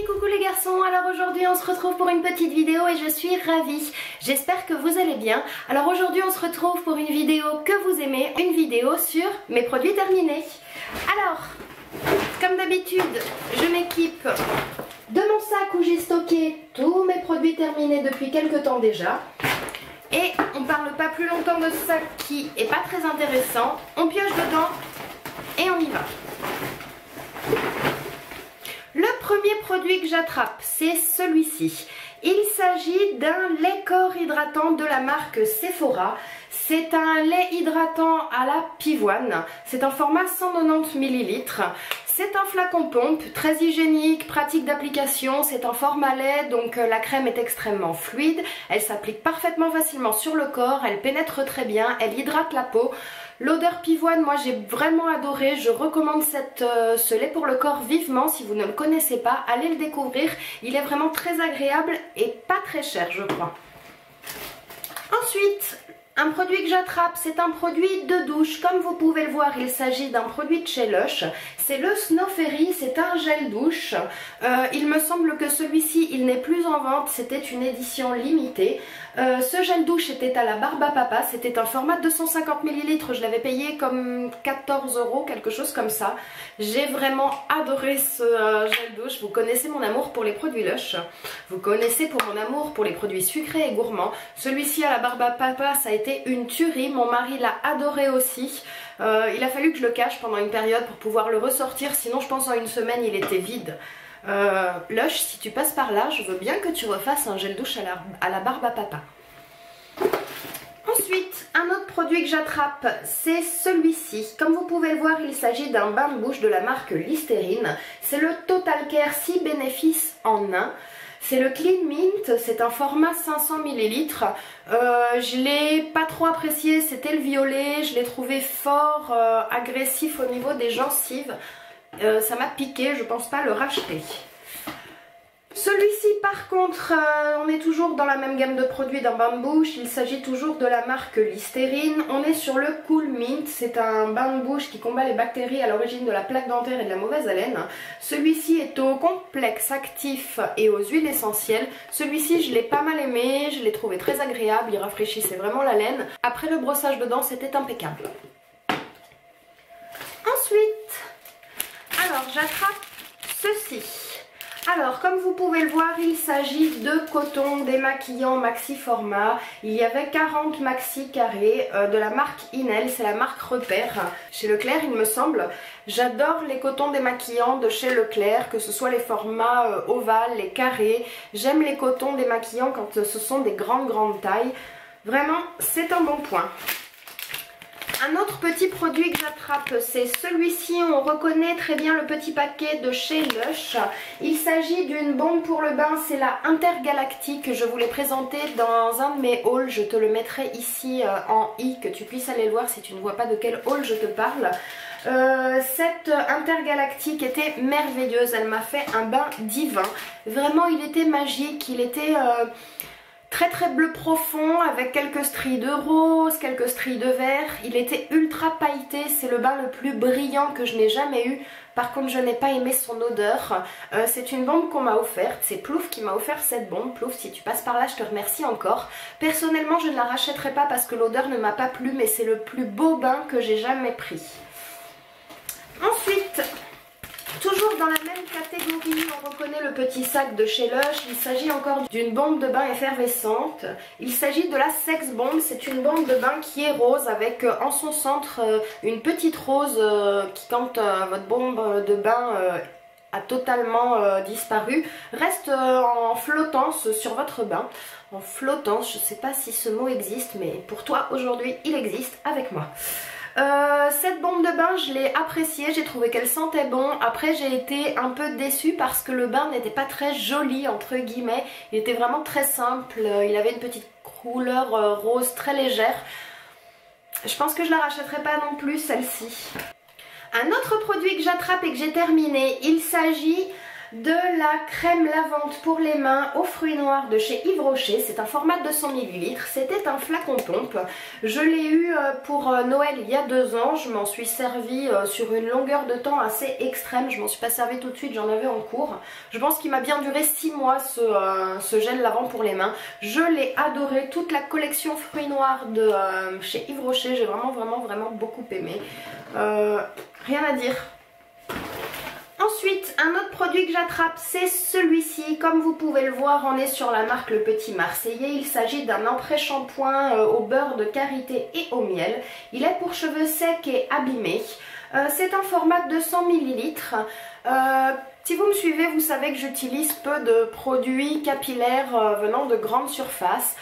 Coucou les garçons, alors aujourd'hui on se retrouve pour une petite vidéo et je suis ravie. J'espère que vous allez bien. Alors aujourd'hui on se retrouve pour une vidéo que vous aimez, une vidéo sur mes produits terminés. Alors, comme d'habitude, je m'équipe de mon sac où j'ai stocké tous mes produits terminés depuis quelques temps déjà. Et on parle pas plus longtemps de ce sac qui est pas très intéressant. On pioche dedans et on y va. Le premier produit que j'attrape, c'est celui-ci. Il s'agit d'un lait corps hydratant de la marque Sephora. C'est un lait hydratant à la pivoine. C'est un format 190 ml. C'est un flacon pompe, très hygiénique, pratique d'application. C'est un format lait, donc la crème est extrêmement fluide. Elle s'applique parfaitement facilement sur le corps. Elle pénètre très bien. Elle hydrate la peau. L'odeur pivoine, moi j'ai vraiment adoré, je recommande ce lait pour le corps vivement. Si vous ne le connaissez pas, allez le découvrir. Il est vraiment très agréable et pas très cher je crois. Ensuite, un produit que j'attrape, c'est un produit de douche. Comme vous pouvez le voir, il s'agit d'un produit de chez Lush. C'est le Snow Fairy, c'est un gel douche. Il me semble que celui-ci, il n'est plus en vente, c'était une édition limitée. Ce gel douche était à la barbe à papa, c'était un format 250 ml, je l'avais payé comme 14 €, quelque chose comme ça. J'ai vraiment adoré ce gel douche. Vous connaissez mon amour pour les produits Lush. Vous connaissez pour mon amour pour les produits sucrés et gourmands. Celui-ci à la barbe à papa, ça a été une tuerie. Mon mari l'a adoré aussi. Il a fallu que je le cache pendant une période pour pouvoir le ressortir, sinon je pense en une semaine il était vide. Lush, si tu passes par là, je veux bien que tu refasses un gel douche à la barbe à papa. Ensuite, un autre produit que j'attrape, c'est celui-ci. Comme vous pouvez le voir, il s'agit d'un bain de bouche de la marque Listerine. C'est le Total Care 6 bénéfices en 1. C'est le Clean Mint, c'est un format 500 ml. Je l'ai pas trop apprécié, c'était le violet. Je l'ai trouvé fort agressif au niveau des gencives. Ça m'a piqué, je pense pas le racheter. Celui-ci par contre, on est toujours dans la même gamme de produits d'un bain de bouche. Il s'agit toujours de la marque Listerine. On est sur le Cool Mint. C'est un bain de bouche qui combat les bactéries à l'origine de la plaque dentaire et de la mauvaise haleine. Celui-ci est au complexe actif et aux huiles essentielles. Celui-ci je l'ai pas mal aimé, je l'ai trouvé très agréable, il rafraîchissait vraiment la laine. Après le brossage de dents, c'était impeccable. Ensuite, alors j'attrape ceci. Alors comme vous pouvez le voir, il s'agit de coton démaquillant maxi format. Il y avait 40 maxi carrés de la marque Inel, c'est la marque Repère. Chez Leclerc il me semble. J'adore les cotons démaquillants de chez Leclerc, que ce soit les formats ovales, les carrés. J'aime les cotons démaquillants quand ce sont des grandes tailles. Vraiment c'est un bon point. Un autre petit produit que j'attrape, c'est celui-ci. On reconnaît très bien le petit paquet de chez Lush. Il s'agit d'une bombe pour le bain, c'est la Intergalactique. Je vous l'ai présentée dans un de mes hauls. Je te le mettrai ici en i, que tu puisses aller le voir si tu ne vois pas de quel haul je te parle. Cette Intergalactique était merveilleuse. Elle m'a fait un bain divin. Vraiment, il était magique. Il était très bleu profond avec quelques stries de rose, quelques stries de vert. Il était ultra pailleté, c'est le bain le plus brillant que je n'ai jamais eu. Par contre je n'ai pas aimé son odeur. C'est une bombe qu'on m'a offerte, c'est Plouf qui m'a offert cette bombe. Plouf, si tu passes par là je te remercie encore. Personnellement je ne la rachèterai pas parce que l'odeur ne m'a pas plu, mais c'est le plus beau bain que j'ai jamais pris. Ensuite, toujours dans la même catégorie, on reconnaît le petit sac de chez Lush. Il s'agit encore d'une bombe de bain effervescente. Il s'agit de la Sex Bomb. C'est une bombe de bain qui est rose avec en son centre une petite rose qui, quand votre bombe de bain a totalement disparu, reste en flottance sur votre bain. En flottance, je ne sais pas si ce mot existe, mais pour toi aujourd'hui il existe avec moi. Cette bombe de bain je l'ai appréciée, j'ai trouvé qu'elle sentait bon. Après j'ai été un peu déçue parce que le bain n'était pas très joli entre guillemets. Il était vraiment très simple, il avait une petite couleur rose très légère. Je pense que je la rachèterai pas non plus celle-ci. Un autre produit que j'attrape et que j'ai terminé, il s'agit de la crème lavante pour les mains aux fruits noirs de chez Yves Rocher. C'est un format de 200 ml. C'était un flacon pompe. Je l'ai eu pour Noël il y a 2 ans. Je m'en suis servi sur une longueur de temps assez extrême. Je m'en suis pas servi tout de suite, j'en avais en cours. Je pense qu'il m'a bien duré 6 mois ce gel lavant pour les mains. Je l'ai adoré. Toute la collection fruits noirs de chez Yves Rocher, j'ai vraiment beaucoup aimé. Rien à dire. Ensuite, un autre produit que j'attrape, c'est celui-ci. Comme vous pouvez le voir, on est sur la marque Le Petit Marseillais. Il s'agit d'un après-shampoing au beurre de karité et au miel. Il est pour cheveux secs et abîmés. C'est un format de 200 ml. Si vous me suivez, vous savez que j'utilise peu de produits capillaires venant de grandes surfaces.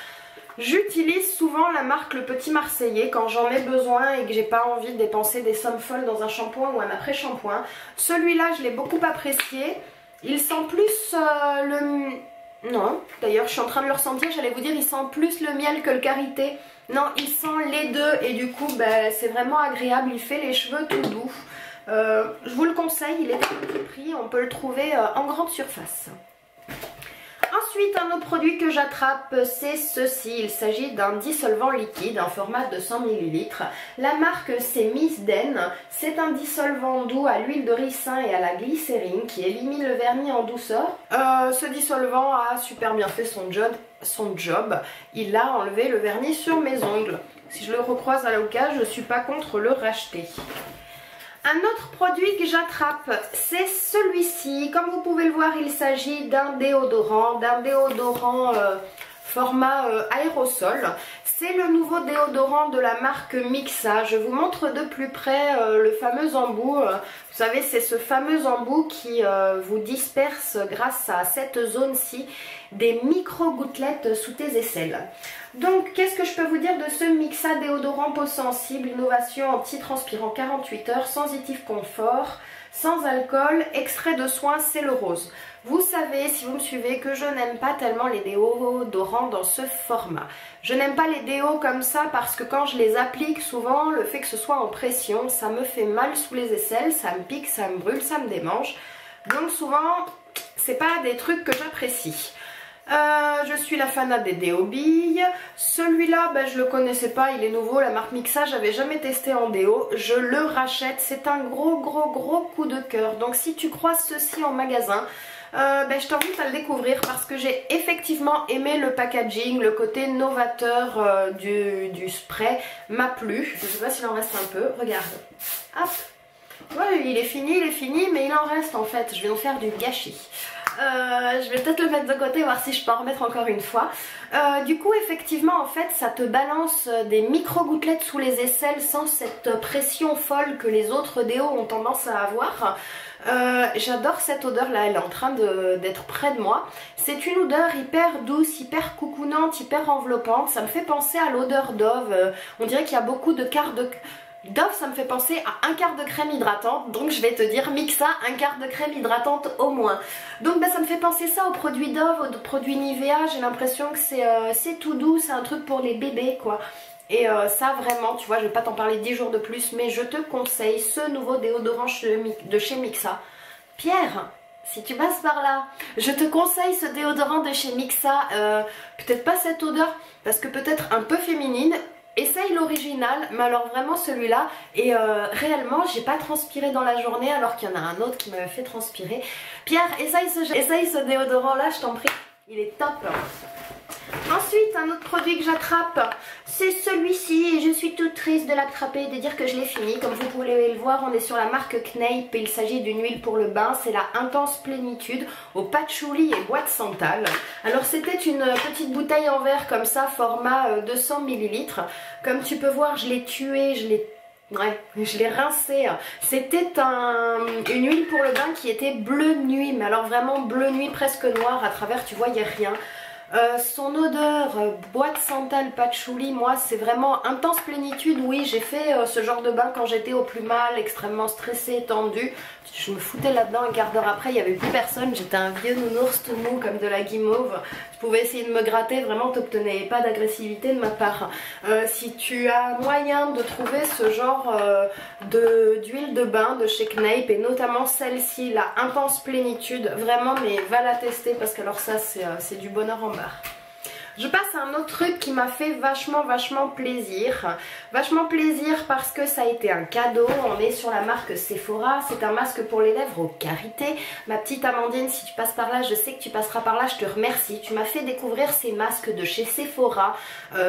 J'utilise souvent la marque Le Petit Marseillais quand j'en ai besoin et que j'ai pas envie de dépenser des sommes folles dans un shampoing ou un après-shampoing. Celui-là, je l'ai beaucoup apprécié. Il sent plus Non, d'ailleurs je suis en train de le ressentir, j'allais vous dire il sent plus le miel que le karité. Non, il sent les deux et du coup c'est vraiment agréable, il fait les cheveux tout doux. Je vous le conseille, il est à petit prix, on peut le trouver en grande surface. Ensuite, un autre produit que j'attrape, c'est ceci. Il s'agit d'un dissolvant liquide, un format de 100 ml. La marque, c'est Miss Den. C'est un dissolvant doux à l'huile de ricin et à la glycérine qui élimine le vernis en douceur. Ce dissolvant a super bien fait son job. Il a enlevé le vernis sur mes ongles. Si je le recroise à l'occasion, je ne suis pas contre le racheter. Un autre produit que j'attrape, c'est celui-ci. Comme vous pouvez le voir, il s'agit d'un déodorant format aérosol. C'est le nouveau déodorant de la marque Mixa. Je vous montre de plus près le fameux embout. Vous savez, c'est ce fameux embout qui vous disperse grâce à cette zone-ci des micro-gouttelettes sous tes aisselles. Donc, qu'est-ce que je peux vous dire de ce Mixa déodorant peau sensible, innovation anti-transpirant 48 heures, sensitif confort, sans alcool, extrait de soin, c'est le rose. Vous savez, si vous me suivez, que je n'aime pas tellement les déodorants dans ce format. Je n'aime pas les déos comme ça parce que quand je les applique, souvent, le fait que ce soit en pression, ça me fait mal sous les aisselles, ça me pique, ça me brûle, ça me démange. Donc souvent, c'est pas des trucs que j'apprécie. Je suis la fanade des déos billes. Celui-là, je le connaissais pas, il est nouveau, la marque Mixa, j'avais jamais testé en déo. Je le rachète, c'est un gros coup de cœur. Donc si tu croises ceci en magasin, je t'invite à le découvrir parce que j'ai effectivement aimé le packaging, le côté novateur du spray m'a plu. Je sais pas s'il en reste un peu, regarde. Hop. Ouais, il est fini, mais il en reste en fait, je vais en faire du gâchis. Je vais peut-être le mettre de côté, voir si je peux en remettre encore une fois. Du coup, effectivement, en fait, ça te balance des micro-gouttelettes sous les aisselles sans cette pression folle que les autres déos ont tendance à avoir. J'adore cette odeur-là, elle est en train d'être près de moi. C'est une odeur hyper douce, hyper coucounante, hyper enveloppante. Ça me fait penser à l'odeur Dove. On dirait qu'il y a beaucoup de quarts de... Dove, ça me fait penser à un quart de crème hydratante, donc je vais te dire Mixa, un quart de crème hydratante au moins. Donc ça me fait penser ça aux produits Dove, aux produits Nivea, j'ai l'impression que c'est tout doux, c'est un truc pour les bébés quoi. Et ça vraiment, tu vois, je vais pas t'en parler 10 jours de plus, mais je te conseille ce nouveau déodorant de chez Mixa. Pierre, si tu passes par là, je te conseille ce déodorant de chez Mixa, peut-être pas cette odeur, parce que peut-être un peu féminine. Essaye l'original, mais alors vraiment celui-là, et réellement j'ai pas transpiré dans la journée alors qu'il y en a un autre qui m'avait fait transpirer. Pierre, essaye ce déodorant là, je t'en prie, il est top. Ensuite, un autre produit que j'attrape, c'est celui-ci et je suis toute triste de l'attraper et de dire que je l'ai fini. Comme vous pouvez le voir, on est sur la marque Kneip et il s'agit d'une huile pour le bain. C'est la Intense Plénitude au patchouli et bois de santal. Alors c'était une petite bouteille en verre comme ça, format 200 ml. Comme tu peux voir, je l'ai tué, je l'ai rincé. C'était une huile pour le bain qui était bleu nuit, mais alors vraiment bleu nuit presque noir. À travers, tu vois, il n'y a rien. Son odeur, bois de santal, patchouli, moi c'est vraiment intense plénitude. Oui, j'ai fait ce genre de bain quand j'étais au plus mal, extrêmement stressée, tendue. Je me foutais là-dedans, un quart d'heure après, il n'y avait plus personne. J'étais un vieux nounours tout mou comme de la guimauve. pouvais essayer de me gratter, vraiment t'obtenais pas d'agressivité de ma part. Si tu as moyen de trouver ce genre d'huile de bain de chez Kneip, et notamment celle-ci, la Intense Plénitude, vraiment mais va la tester parce que alors ça c'est du bonheur en barre. Je passe à un autre truc qui m'a fait vachement plaisir. Vachement plaisir parce que ça a été un cadeau. On est sur la marque Sephora. C'est un masque pour les lèvres au karité. Ma petite Amandine, si tu passes par là, je sais que tu passeras par là, je te remercie. Tu m'as fait découvrir ces masques de chez Sephora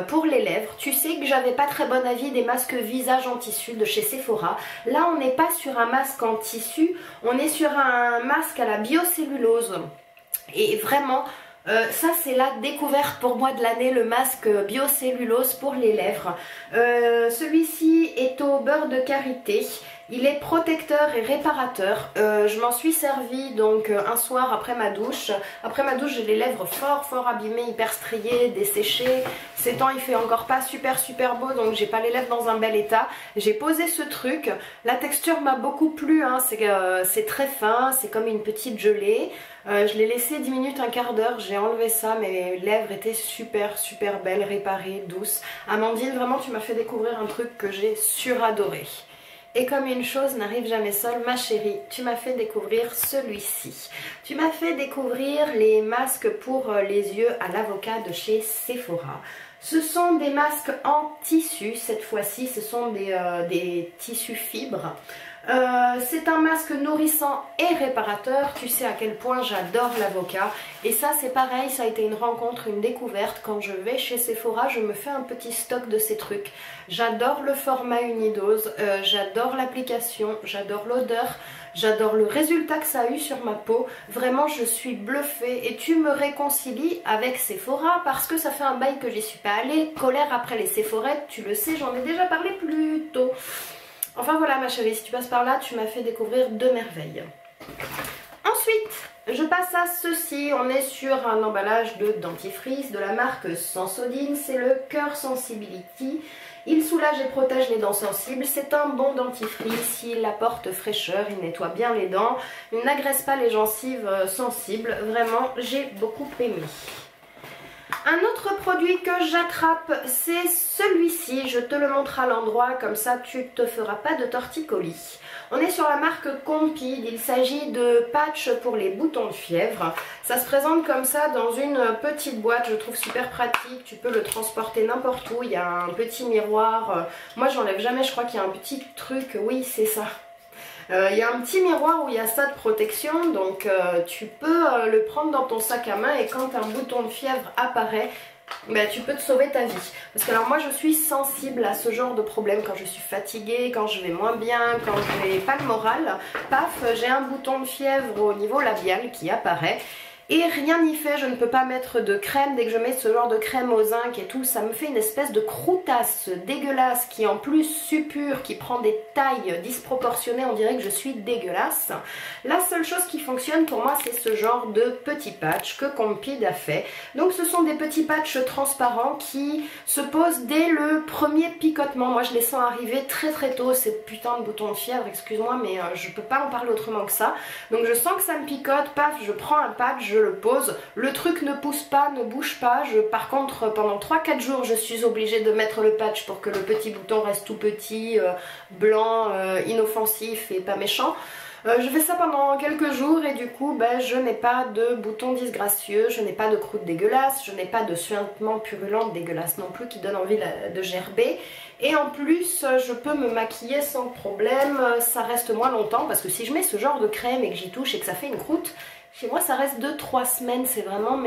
pour les lèvres. Tu sais que j'avais pas très bon avis des masques visage en tissu de chez Sephora. Là, on n'est pas sur un masque en tissu. On est sur un masque à la biocellulose. Et vraiment... ça c'est la découverte pour moi de l'année, le masque biocellulose pour les lèvres. Celui-ci est au beurre de karité. Il est protecteur et réparateur. Je m'en suis servi donc un soir après ma douche. Après ma douche, j'ai les lèvres fort abîmées, hyper striées, desséchées. Ces temps il fait encore pas super beau, donc j'ai pas les lèvres dans un bel état. J'ai posé ce truc. La texture m'a beaucoup plu, hein. C'est très fin, c'est comme une petite gelée. Je l'ai laissé 10 minutes, un quart d'heure, j'ai enlevé ça, mes lèvres étaient super belles, réparées, douces. Amandine, vraiment tu m'as fait découvrir un truc que j'ai suradoré. Et comme une chose n'arrive jamais seule, ma chérie, tu m'as fait découvrir celui-ci. Tu m'as fait découvrir les masques pour les yeux à l'avocat de chez Sephora. Ce sont des masques en tissu, cette fois-ci, ce sont des tissus fibres. C'est un masque nourrissant et réparateur. Tu sais à quel point j'adore l'avocat. Et ça c'est pareil, ça a été une rencontre, une découverte. Quand je vais chez Sephora, je me fais un petit stock de ces trucs. J'adore le format unidose, j'adore l'application, j'adore l'odeur, j'adore le résultat que ça a eu sur ma peau. Vraiment je suis bluffée et tu me réconcilies avec Sephora parce que ça fait un bail que j'y suis pas allée. Colère après les Sephorettes, tu le sais, j'en ai déjà parlé plus tôt. Enfin voilà ma chérie, si tu passes par là, tu m'as fait découvrir deux merveilles. Ensuite, je passe à ceci. On est sur un emballage de dentifrice de la marque Sensodyne. C'est le Cœur Sensibility. Il soulage et protège les dents sensibles. C'est un bon dentifrice. Il apporte fraîcheur, il nettoie bien les dents. Il n'agresse pas les gencives sensibles. Vraiment, j'ai beaucoup aimé. Un autre produit que j'attrape, c'est celui-ci. Je te le montre à l'endroit, comme ça tu te feras pas de torticolis. On est sur la marque Compeed. Il s'agit de patchs pour les boutons de fièvre. Ça se présente comme ça dans une petite boîte. Je trouve super pratique. Tu peux le transporter n'importe où. Il y a un petit miroir. Moi j'enlève jamais, je crois qu'il y a un petit truc. Oui, c'est ça. Il y a un petit miroir où il y a ça de protection, donc tu peux le prendre dans ton sac à main et quand un bouton de fièvre apparaît, ben, tu peux te sauver ta vie. Parce que alors moi je suis sensible à ce genre de problème quand je suis fatiguée, quand je vais moins bien, quand je n'ai pas le moral. Paf, j'ai un bouton de fièvre au niveau labial qui apparaît. Et rien n'y fait, je ne peux pas mettre de crème. Dès que je mets ce genre de crème au zinc et tout, ça me fait une espèce de croutasse dégueulasse qui en plus suppure, qui prend des tailles disproportionnées, on dirait que je suis dégueulasse. La seule chose qui fonctionne pour moi, c'est ce genre de petits patchs que Compeed a fait. Donc ce sont des petits patchs transparents qui se posent dès le premier picotement. Moi je les sens arriver très tôt, ces putains de boutons de fièvre, excuse-moi, mais je peux pas en parler autrement que ça. Donc je sens que ça me picote, paf, je prends un patch, je le pose, le truc ne pousse pas, ne bouge pas. Par contre pendant 3-4 jours je suis obligée de mettre le patch pour que le petit bouton reste tout petit, blanc, inoffensif et pas méchant. Je fais ça pendant quelques jours et du coup ben, je n'ai pas de boutons disgracieux, je n'ai pas de croûte dégueulasse, je n'ai pas de suintement purulente dégueulasse non plus qui donne envie de gerber. Et en plus je peux me maquiller sans problème, ça reste moins longtemps parce que si je mets ce genre de crème et que j'y touche et que ça fait une croûte, chez moi ça reste 2-3 semaines, c'est vraiment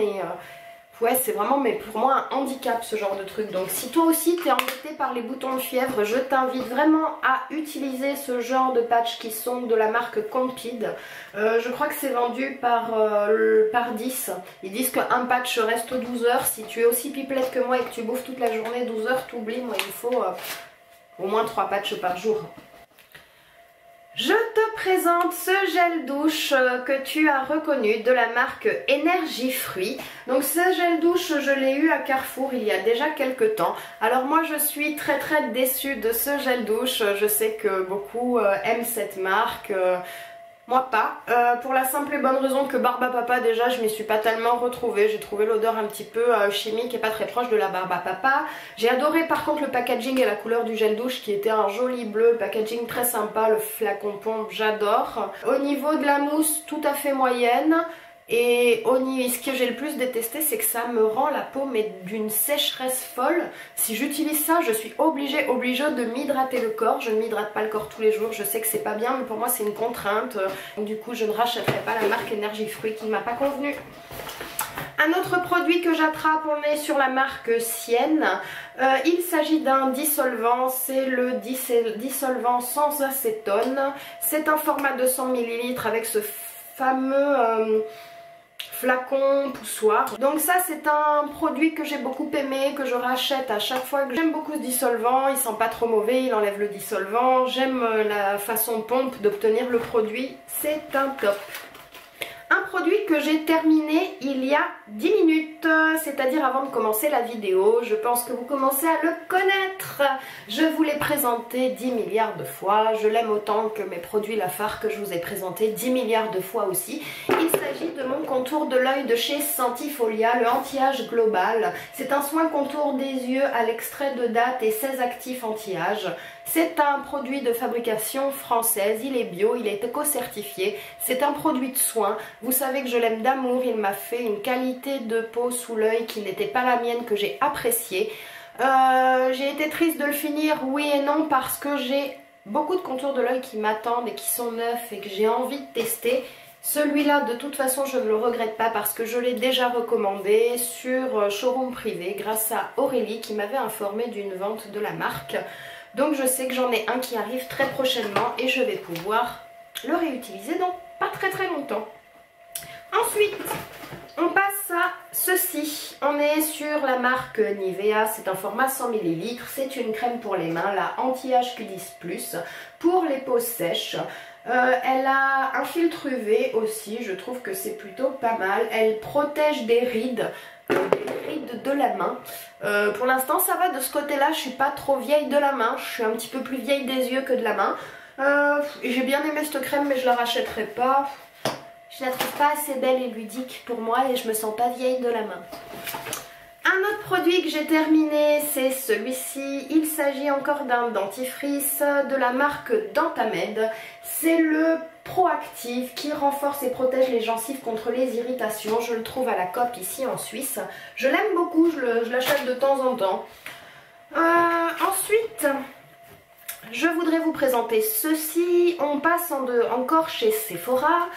ouais, c'est vraiment pour moi un handicap ce genre de truc. Donc si toi aussi tu es embêté par les boutons de fièvre, je t'invite vraiment à utiliser ce genre de patch qui sont de la marque Compeed. Je crois que c'est vendu par 10. Ils disent qu'un patch reste 12 heures. Si tu es aussi pipelette que moi et que tu bouffes toute la journée 12 heures, t'oublies, moi il faut au moins 3 patchs par jour. Je te présente ce gel douche que tu as reconnu de la marque Énergie Fruits. Donc ce gel douche, je l'ai eu à Carrefour il y a déjà quelques temps. Alors moi je suis très déçue de ce gel douche. Je sais que beaucoup aiment cette marque. Moi pas, pour la simple et bonne raison que Barbe à Papa déjà je m'y suis pas tellement retrouvée, j'ai trouvé l'odeur un petit peu chimique et pas très proche de la Barbe à Papa. J'ai adoré par contre le packaging et la couleur du gel douche qui était un joli bleu, packaging très sympa, le flacon pompe j'adore. Au niveau de la mousse tout à fait moyenne. Et ce que j'ai le plus détesté, c'est que ça me rend la peau mais d'une sécheresse folle. Si j'utilise ça, je suis obligée de m'hydrater le corps. Je ne m'hydrate pas le corps tous les jours, je sais que c'est pas bien, mais pour moi c'est une contrainte. Donc du coup je ne rachèterai pas la marque Énergie Fruit qui ne m'a pas convenu. Un autre produit que j'attrape, on est sur la marque Sienne. Il s'agit d'un dissolvant, c'est le dissolvant sans acétone. C'est un format 200 ml avec ce fameux flacon poussoir. Donc ça c'est un produit que j'ai beaucoup aimé, que je rachète à chaque fois. J'aime beaucoup ce dissolvant, il sent pas trop mauvais, il enlève le dissolvant. J'aime la façon pompe d'obtenir le produit, c'est un top. Un produit que j'ai terminé il y a 10 minutes, c'est-à-dire avant de commencer la vidéo. Je pense que vous commencez à le connaître. Je vous l'ai présenté 10 milliards de fois. Je l'aime autant que mes produits Lafarge que je vous ai présenté 10 milliards de fois aussi. Il s'agit de mon contour de l'œil de chez Sentifolia, le anti-âge global. C'est un soin contour des yeux à l'extrait de date et 16 actifs anti-âge. C'est un produit de fabrication française, il est bio, il est éco-certifié. C'est un produit de soin. Vous savez que je l'aime d'amour, il m'a fait une qualité de peau sous l'œil qui n'était pas la mienne, que j'ai appréciée. J'ai été triste de le finir, oui et non, parce que j'ai beaucoup de contours de l'œil qui m'attendent et qui sont neufs et que j'ai envie de tester. Celui-là, de toute façon, je ne le regrette pas parce que je l'ai déjà recommandé sur showroom privé grâce à Aurélie qui m'avait informé d'une vente de la marque. Donc je sais que j'en ai un qui arrive très prochainement et je vais pouvoir le réutiliser dans pas très longtemps. Ensuite, on passe à ceci. On est sur la marque Nivea, c'est un format 100 ml. C'est une crème pour les mains, la anti-âge Q10+, pour les peaux sèches. Elle a un filtre UV aussi, je trouve que c'est plutôt pas mal. Elle protège des rides de la main. Pour l'instant ça va de ce côté là, je suis pas trop vieille de la main, je suis un petit peu plus vieille des yeux que de la main. J'ai bien aimé cette crème mais je la rachèterai pas. Je la trouve pas assez belle et ludique pour moi et je me sens pas vieille de la main. Un autre produit que j'ai terminé, c'est celui-ci. Il s'agit encore d'un dentifrice de la marque Dentamed. C'est le Proactive qui renforce et protège les gencives contre les irritations. Je le trouve à la Coop ici en Suisse. Je l'aime beaucoup, je l'achète de temps en temps. Ensuite, je voudrais vous présenter ceci. On passe encore chez Sephora.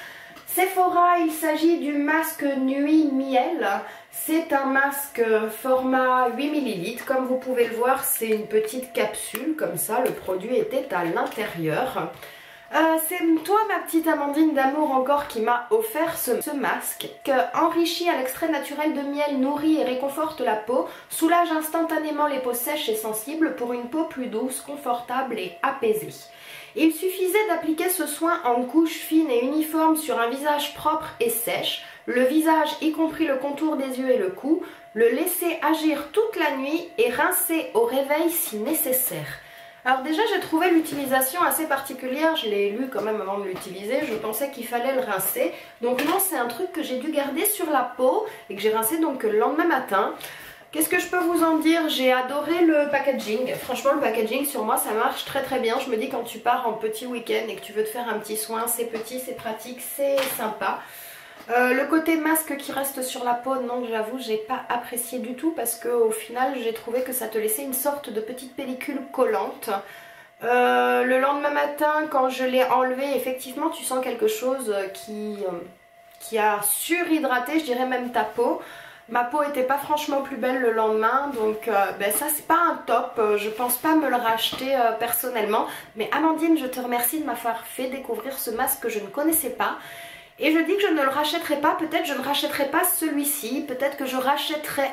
Sephora, il s'agit du masque Nuit Miel. C'est un masque format 8 ml. Comme vous pouvez le voir, c'est une petite capsule comme ça. Le produit était à l'intérieur. C'est toi, ma petite Amandine d'amour encore, qui m'a offert ce masque enrichi à l'extrait naturel de miel, nourrit et réconforte la peau, soulage instantanément les peaux sèches et sensibles pour une peau plus douce, confortable et apaisée. Il suffisait d'appliquer ce soin en couche fine et uniforme sur un visage propre et sèche, le visage y compris le contour des yeux et le cou, le laisser agir toute la nuit et rincer au réveil si nécessaire. Alors déjà j'ai trouvé l'utilisation assez particulière, je l'ai lu quand même avant de l'utiliser, je pensais qu'il fallait le rincer. Donc non, c'est un truc que j'ai dû garder sur la peau et que j'ai rincé donc le lendemain matin. Qu'est-ce que je peux vous en dire? J'ai adoré le packaging. Franchement le packaging sur moi ça marche très bien. Je me dis quand tu pars en petit week-end et que tu veux te faire un petit soin, c'est petit, c'est pratique, c'est sympa. Le côté masque qui reste sur la peau, non, j'avoue, j'ai pas apprécié du tout parce qu'au final, j'ai trouvé que ça te laissait une sorte de petite pellicule collante. Le lendemain matin, quand je l'ai enlevé, effectivement, tu sens quelque chose qui a surhydraté, je dirais même ta peau. Ma peau était pas franchement plus belle le lendemain, donc ça c'est pas un top, je pense pas me le racheter personnellement. Mais Amandine, je te remercie de m'avoir fait découvrir ce masque que je ne connaissais pas. Et je dis que je ne le rachèterai pas, peut-être je ne rachèterai pas celui-ci, peut-être que je rachèterai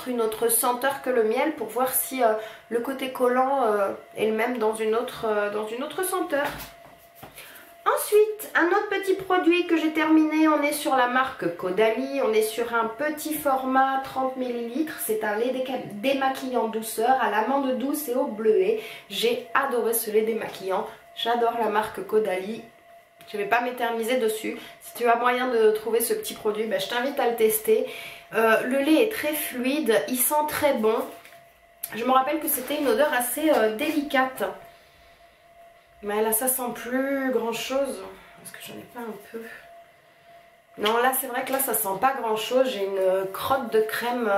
une autre senteur que le miel pour voir si le côté collant est le même dans une autre senteur. Ensuite, un autre petit produit que j'ai terminé, on est sur la marque Caudalie, on est sur un petit format 30 ml, c'est un lait démaquillant douceur à l'amande douce et au bleuet. J'ai adoré ce lait démaquillant, j'adore la marque Caudalie. Je ne vais pas m'éterniser dessus. Si tu as moyen de trouver ce petit produit, ben, je t'invite à le tester. Le lait est très fluide, il sent très bon. Je me rappelle que c'était une odeur assez délicate. Mais là ça sent plus grand chose. Est-ce que j'en ai pas un peu? Non, là c'est vrai que là ça sent pas grand chose. J'ai une crotte de crème.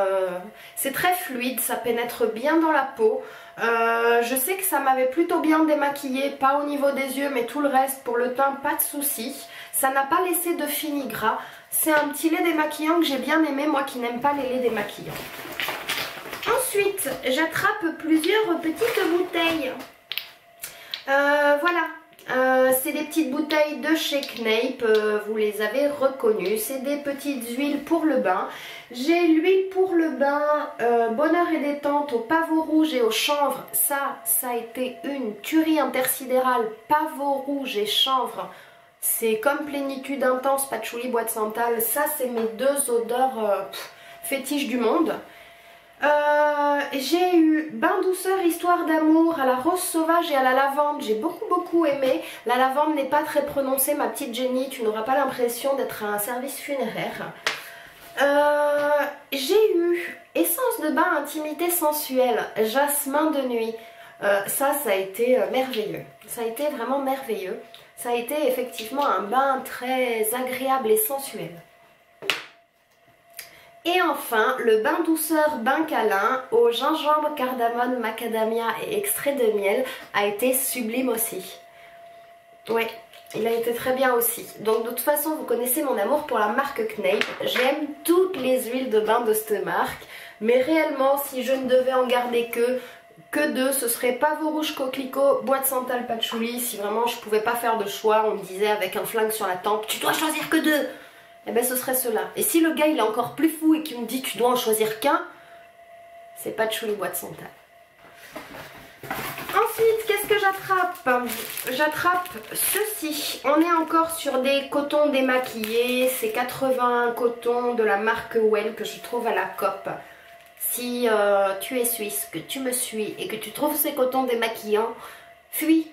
C'est très fluide, ça pénètre bien dans la peau. Je sais que ça m'avait plutôt bien démaquillé, pas au niveau des yeux, mais tout le reste pour le teint, pas de souci. Ça n'a pas laissé de fini gras. C'est un petit lait démaquillant que j'ai bien aimé, moi qui n'aime pas les laits démaquillants. Ensuite, j'attrape plusieurs petites bouteilles. Voilà, c'est des petites bouteilles de chez Kneip, vous les avez reconnues. C'est des petites huiles pour le bain. J'ai l'huile pour le bain Bonheur et détente au pavot rouge et au chanvre. Ça a été une tuerie intersidérale. Pavot rouge et chanvre. C'est comme plénitude intense, patchouli, bois de santal. Ça, c'est mes deux odeurs fétiches du monde. J'ai eu bain douceur histoire d'amour à la rose sauvage et à la lavande. J'ai beaucoup aimé. La lavande n'est pas très prononcée, ma petite Jenny. Tu n'auras pas l'impression d'être à un service funéraire. J'ai eu essence de bain intimité sensuelle, jasmin de nuit. Ça a été merveilleux. Ça a été vraiment merveilleux. Ça a été effectivement un bain très agréable et sensuel. Et enfin, le bain douceur bain câlin au gingembre, cardamome, macadamia et extrait de miel a été sublime aussi. Ouais, il a été très bien aussi. Donc de toute façon, vous connaissez mon amour pour la marque Kneip. J'aime toutes les huiles de bain de cette marque. Mais réellement, si je ne devais en garder que deux, ce serait pavot rouge coquelicot, bois de santal patchouli. Si vraiment je pouvais pas faire de choix, on me disait avec un flingue sur la tempe, tu dois choisir que deux. Eh ben ce serait cela. Et si le gars il est encore plus fou et qu'il me dit tu dois en choisir qu'un, c'est patchouli bois de santal. Ensuite, qu'est-ce que j'attrape? J'attrape ceci. On est encore sur des cotons démaquillés. C'est 80 cotons de la marque Well que je trouve à la COP. Si tu es suisse, que tu me suis et que tu trouves ces cotons démaquillants, fuis.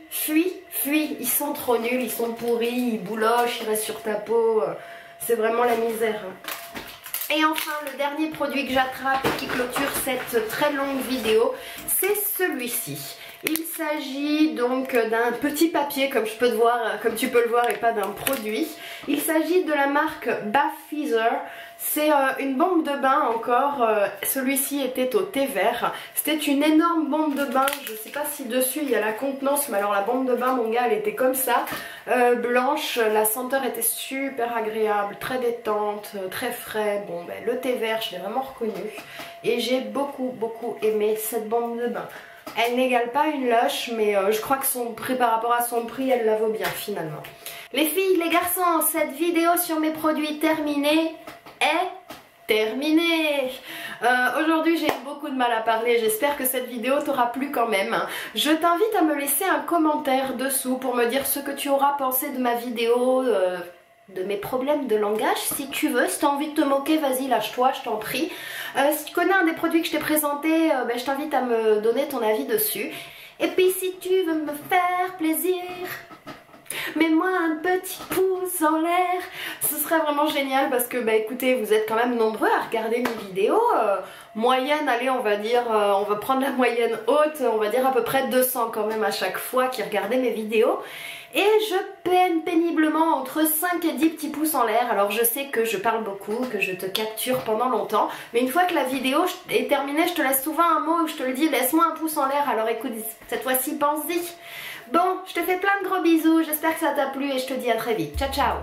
Ils sont trop nuls, ils sont pourris, ils boulochent, ils restent sur ta peau. C'est vraiment la misère. Et enfin, le dernier produit que j'attrape qui clôture cette très longue vidéo, c'est celui-ci. Il s'agit donc d'un petit papier, comme tu peux le voir, et pas d'un produit. Il s'agit de la marque Bath Feather. C'est une bombe de bain encore. Celui-ci était au thé vert. C'était une énorme bombe de bain. Je sais pas si dessus il y a la contenance, mais alors la bombe de bain, mon gars, elle était comme ça. Blanche, la senteur était super agréable, très détente, très frais. Bon, ben, le thé vert, je l'ai vraiment reconnu. Et j'ai beaucoup aimé cette bombe de bain. Elle n'égale pas une Lush, mais je crois que son prix par rapport à son prix, elle la vaut bien finalement. Les filles, les garçons, cette vidéo sur mes produits terminée est terminée. Aujourd'hui j'ai beaucoup de mal à parler, j'espère que cette vidéo t'aura plu quand même. Je t'invite à me laisser un commentaire dessous pour me dire ce que tu auras pensé de ma vidéo, de mes problèmes de langage si tu veux. Si tu as envie de te moquer, vas-y, lâche-toi, je t'en prie. Si tu connais un des produits que je t'ai présenté, ben, je t'invite à me donner ton avis dessus. Et puis si tu veux me faire plaisir, mets-moi un petit pouce en l'air, ce serait vraiment génial parce que bah écoutez, vous êtes quand même nombreux à regarder mes vidéos. Moyenne, allez, on va dire, on va prendre la moyenne haute, on va dire à peu près 200 quand même à chaque fois qui regardaient mes vidéos. Et je peine péniblement entre 5 et 10 petits pouces en l'air. Alors je sais que je parle beaucoup, que je te capture pendant longtemps, mais une fois que la vidéo est terminée, je te laisse souvent un mot où je te le dis, laisse-moi un pouce en l'air. Alors écoute, cette fois-ci pense-y. Bon, je te fais plein de gros bisous, j'espère que ça t'a plu et je te dis à très vite. Ciao ciao.